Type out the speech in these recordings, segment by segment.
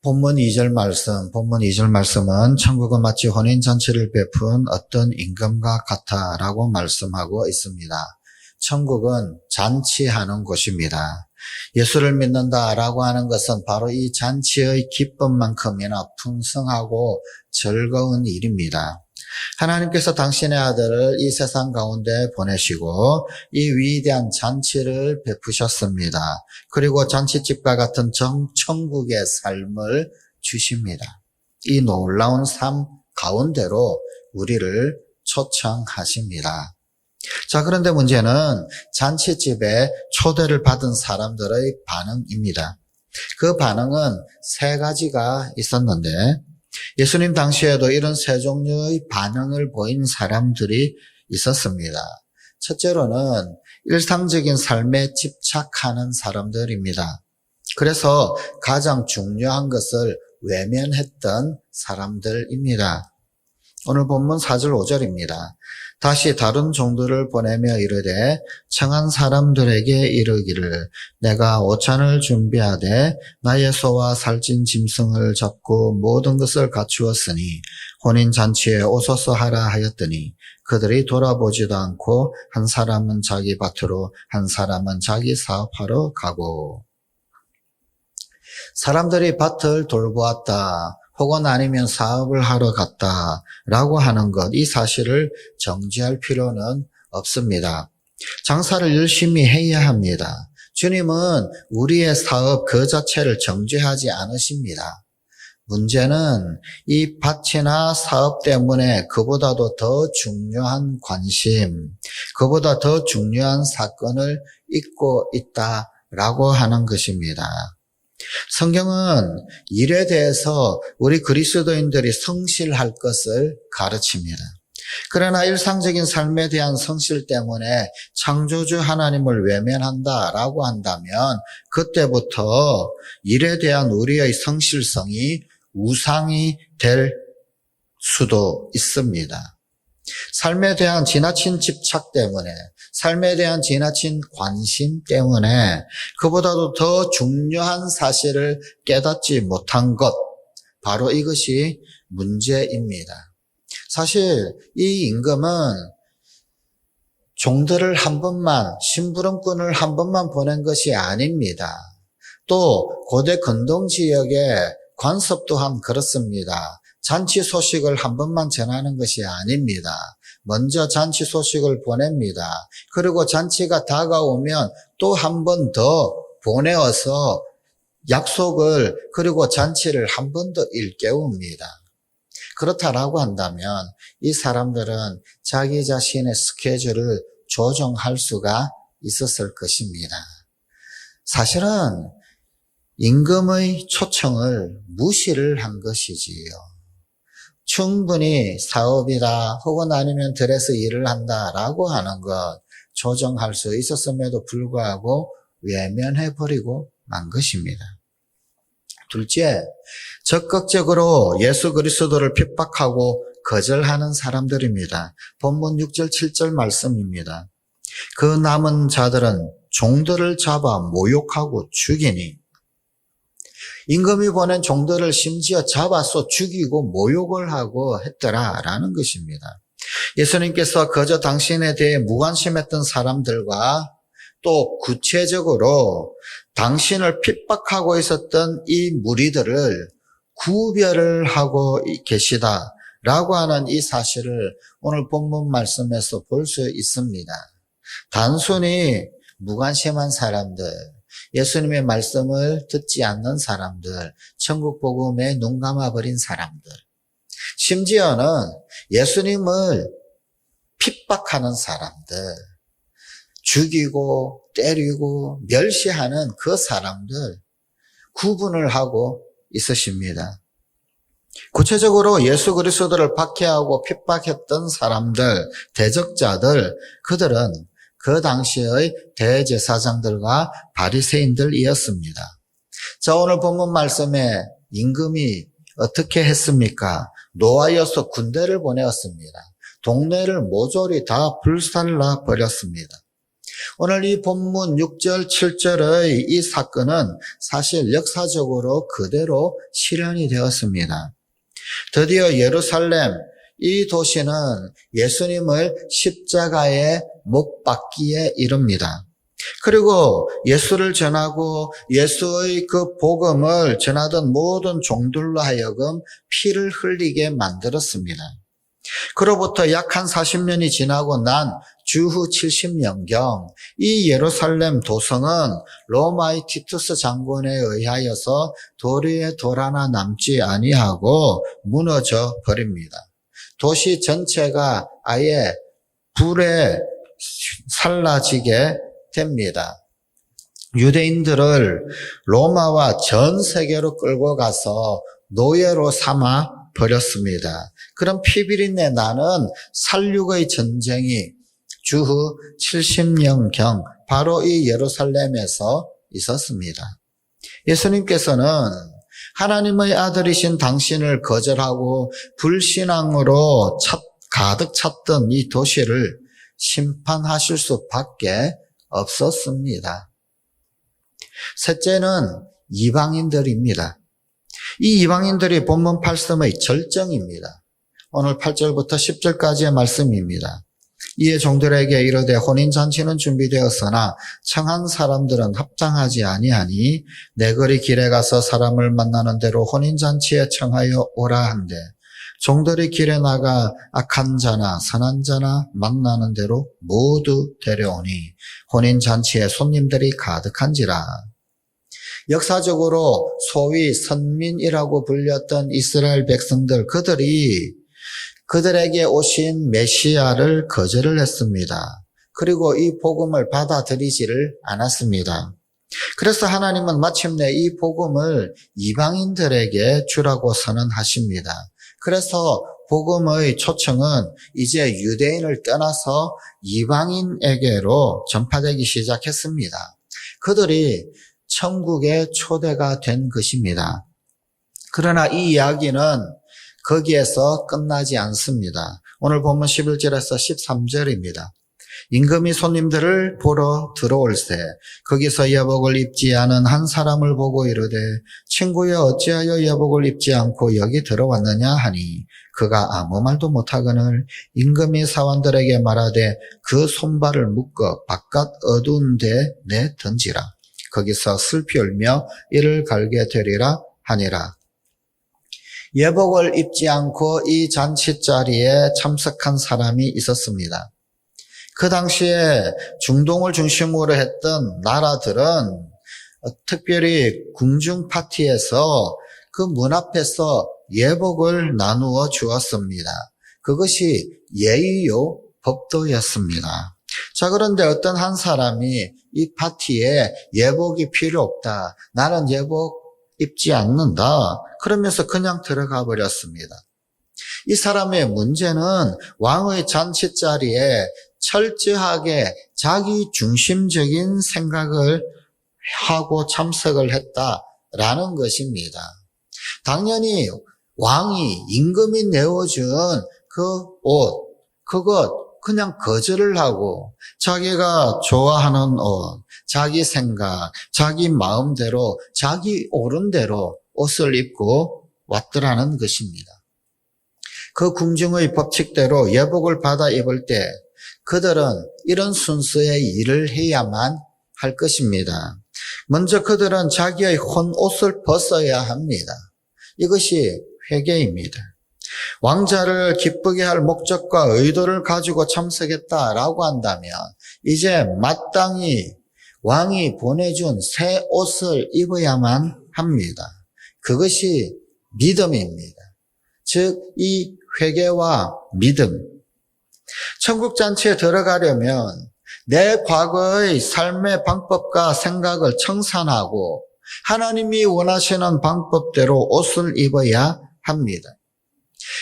본문 2절 말씀은 천국은 마치 혼인잔치를 베푼 어떤 임금과 같아라고 말씀하고 있습니다. 천국은 잔치하는 곳입니다. 예수를 믿는다라고 하는 것은 바로 이 잔치의 기쁨만큼이나 풍성하고 즐거운 일입니다. 하나님께서 당신의 아들을 이 세상 가운데 보내시고 이 위대한 잔치를 베푸셨습니다. 그리고 잔치집과 같은 천국의 삶을 주십니다. 이 놀라운 삶 가운데로 우리를 초청하십니다. 자, 그런데 문제는 잔치집에 초대를 받은 사람들의 반응입니다. 그 반응은 세 가지가 있었는데 예수님 당시에도 이런 세 종류의 반응을 보인 사람들이 있었습니다. 첫째로는 일상적인 삶에 집착하는 사람들입니다. 그래서 가장 중요한 것을 외면했던 사람들입니다. 오늘 본문 4절 5절입니다. 다시 다른 종들을 보내며 이르되 청한 사람들에게 이르기를 내가 오찬을 준비하되 나의 소와 살찐 짐승을 잡고 모든 것을 갖추었으니 혼인잔치에 오소서 하라 하였더니 그들이 돌아보지도 않고 한 사람은 자기 밭으로 한 사람은 자기 사업하러 가고. 사람들이 밭을 돌보았다 혹은 아니면 사업을 하러 갔다라고 하는 것, 이 사실을 정지할 필요는 없습니다. 장사를 열심히 해야 합니다. 주님은 우리의 사업 그 자체를 정죄하지 않으십니다. 문제는 이 밭이나 사업 때문에 그보다도 더 중요한 관심, 그보다 더 중요한 사건을 잊고 있다라고 하는 것입니다. 성경은 일에 대해서 우리 그리스도인들이 성실할 것을 가르칩니다. 그러나 일상적인 삶에 대한 성실 때문에 창조주 하나님을 외면한다라고 한다면 그때부터 일에 대한 우리의 성실성이 우상이 될 수도 있습니다. 삶에 대한 지나친 집착 때문에, 삶에 대한 지나친 관심 때문에 그보다도 더 중요한 사실을 깨닫지 못한 것, 바로 이것이 문제입니다. 사실 이 임금은 종들을 한 번만, 심부름꾼을 한 번만 보낸 것이 아닙니다. 또 고대 근동 지역의 관습 또한 그렇습니다. 잔치 소식을 한 번만 전하는 것이 아닙니다. 먼저 잔치 소식을 보냅니다. 그리고 잔치가 다가오면 또 한 번 더 보내어서 약속을, 그리고 잔치를 한 번 더 일깨웁니다. 그렇다라고 한다면 이 사람들은 자기 자신의 스케줄을 조정할 수가 있었을 것입니다. 사실은 임금의 초청을 무시를 한 것이지요. 충분히 사업이다 혹은 아니면 들에서 일을 한다라고 하는 것 조정할 수 있었음에도 불구하고 외면해버리고 만 것입니다. 둘째, 적극적으로 예수 그리스도를 핍박하고 거절하는 사람들입니다. 본문 6절 7절 말씀입니다. 그 남은 자들은 종들을 잡아 모욕하고 죽이니, 임금이 보낸 종들을 심지어 잡아서 죽이고 모욕을 하고 했더라라는 것입니다. 예수님께서 그저 당신에 대해 무관심했던 사람들과 또 구체적으로 당신을 핍박하고 있었던 이 무리들을 구별을 하고 계시다라고 하는 이 사실을 오늘 본문 말씀에서 볼 수 있습니다. 단순히 무관심한 사람들, 예수님의 말씀을 듣지 않는 사람들, 천국 복음에 눈 감아버린 사람들, 심지어는 예수님을 핍박하는 사람들, 죽이고 때리고 멸시하는 그 사람들 구분을 하고 있으십니다. 구체적으로 예수 그리스도를 박해하고 핍박했던 사람들, 대적자들, 그들은 그 당시의 대제사장들과 바리새인들이었습니다. 자, 오늘 본문 말씀에 임금이 어떻게 했습니까? 노하여서 군대를 보내었습니다. 동네를 모조리 다 불살라 버렸습니다. 오늘 이 본문 6절, 7절의 이 사건은 사실 역사적으로 그대로 실현이 되었습니다. 드디어 예루살렘, 이 도시는 예수님을 십자가에 못 박기에 이릅니다. 그리고 예수를 전하고 예수의 그 복음을 전하던 모든 종들로 하여금 피를 흘리게 만들었습니다. 그로부터 약 한 40년이 지나고 난 주후 70년경 이 예루살렘 도성은 로마의 티투스 장군에 의하여서 돌 위에 돌 하나 남지 아니하고 무너져 버립니다. 도시 전체가 아예 불에 살라지게 됩니다. 유대인들을 로마와 전 세계로 끌고 가서 노예로 삼아 버렸습니다. 그런 피비린내 나는 살육의 전쟁이 주후 70년경 바로 이 예루살렘에서 있었습니다. 예수님께서는 하나님의 아들이신 당신을 거절하고 불신앙으로 가득 찼던 이 도시를 심판하실 수밖에 없었습니다. 셋째는 이방인들입니다. 이 이방인들이 본문 8절의 절정입니다. 오늘 8절부터 10절까지의 말씀입니다. 이에 종들에게 이르되 혼인잔치는 준비되었으나 청한 사람들은 합장하지 아니하니 내 거리 길에 가서 사람을 만나는 대로 혼인잔치에 청하여 오라 한대 종들이 길에 나가 악한 자나 선한 자나 만나는 대로 모두 데려오니 혼인잔치에 손님들이 가득한지라. 역사적으로 소위 선민이라고 불렸던 이스라엘 백성들, 그들에게 오신 메시아를 거절을 했습니다. 그리고 이 복음을 받아들이지를 않았습니다. 그래서 하나님은 마침내 이 복음을 이방인들에게 주라고 선언하십니다. 그래서 복음의 초청은 이제 유대인을 떠나서 이방인에게로 전파되기 시작했습니다. 그들이 천국의 초대가 된 것입니다. 그러나 이 이야기는 거기에서 끝나지 않습니다. 오늘 본문 11절에서 13절입니다. 임금이 손님들을 보러 들어올세 거기서 예복을 입지 않은 한 사람을 보고 이르되 친구여 어찌하여 예복을 입지 않고 여기 들어왔느냐 하니 그가 아무 말도 못하거늘 임금이 사원들에게 말하되 그 손발을 묶어 바깥 어두운 데 내 던지라. 거기서 슬피 울며 이를 갈게 되리라 하니라. 예복을 입지 않고 이 잔치 자리에 참석한 사람이 있었습니다. 그 당시에 중동을 중심으로 했던 나라들은 특별히 궁중 파티에서 그 문 앞에서 예복을 나누어 주었습니다. 그것이 예의요 법도였습니다. 자, 그런데 어떤 한 사람이 이 파티에 예복이 필요 없다. 나는 예복 입지 않는다. 그러면서 그냥 들어가 버렸습니다. 이 사람의 문제는 왕의 잔치 자리에 철저하게 자기 중심적인 생각을 하고 참석을 했다라는 것입니다. 당연히 왕이 임금이 내어준 그 옷, 그것 그냥 거절을 하고 자기가 좋아하는 옷, 자기 생각, 자기 마음대로, 자기 옳은 대로 옷을 입고 왔더라는 것입니다. 그 궁중의 법칙대로 예복을 받아 입을 때 그들은 이런 순서의 일을 해야만 할 것입니다. 먼저 그들은 자기의 혼옷을 벗어야 합니다. 이것이 회개입니다. 왕자를 기쁘게 할 목적과 의도를 가지고 참석했다라고 한다면 이제 마땅히 왕이 보내준 새 옷을 입어야만 합니다. 그것이 믿음입니다. 즉, 이 회개와 믿음. 천국잔치에 들어가려면 내 과거의 삶의 방법과 생각을 청산하고 하나님이 원하시는 방법대로 옷을 입어야 합니다.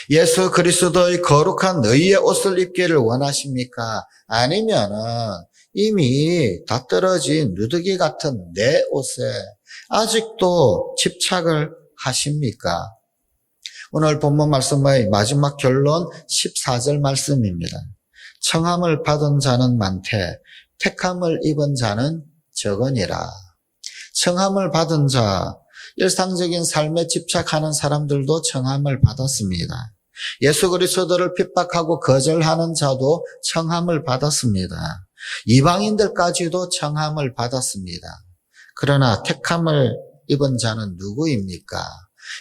예수 그리스도의 거룩한 의의 옷을 입기를 원하십니까? 아니면은 이미 다 떨어진 누더기 같은 내 옷에 아직도 집착을 하십니까? 오늘 본문 말씀의 마지막 결론 14절 말씀입니다. 청함을 받은 자는 많되 택함을 입은 자는 적으니라. 청함을 받은 자, 일상적인 삶에 집착하는 사람들도 청함을 받았습니다. 예수 그리스도를 핍박하고 거절하는 자도 청함을 받았습니다. 이방인들까지도 청함을 받았습니다. 그러나 택함을 입은 자는 누구입니까?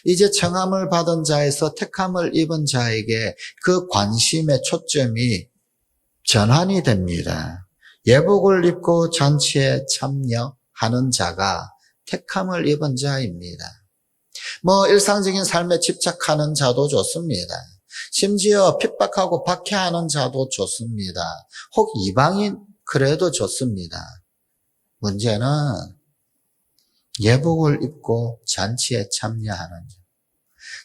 이제 청함을 받은 자에서 택함을 입은 자에게 그 관심의 초점이 전환이 됩니다. 예복을 입고 잔치에 참여하는 자가 택함을 입은 자입니다. 일상적인 삶에 집착하는 자도 좋습니다. 심지어 핍박하고 박해하는 자도 좋습니다. 혹 이방인 그래도 좋습니다. 문제는 예복을 입고 잔치에 참여하는 자.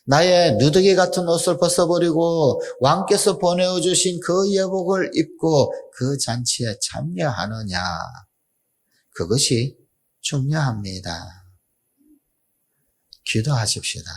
나의 누더기 같은 옷을 벗어버리고 왕께서 보내어 주신 그 예복을 입고 그 잔치에 참여하느냐. 그것이 중요합니다. 기도하십시다.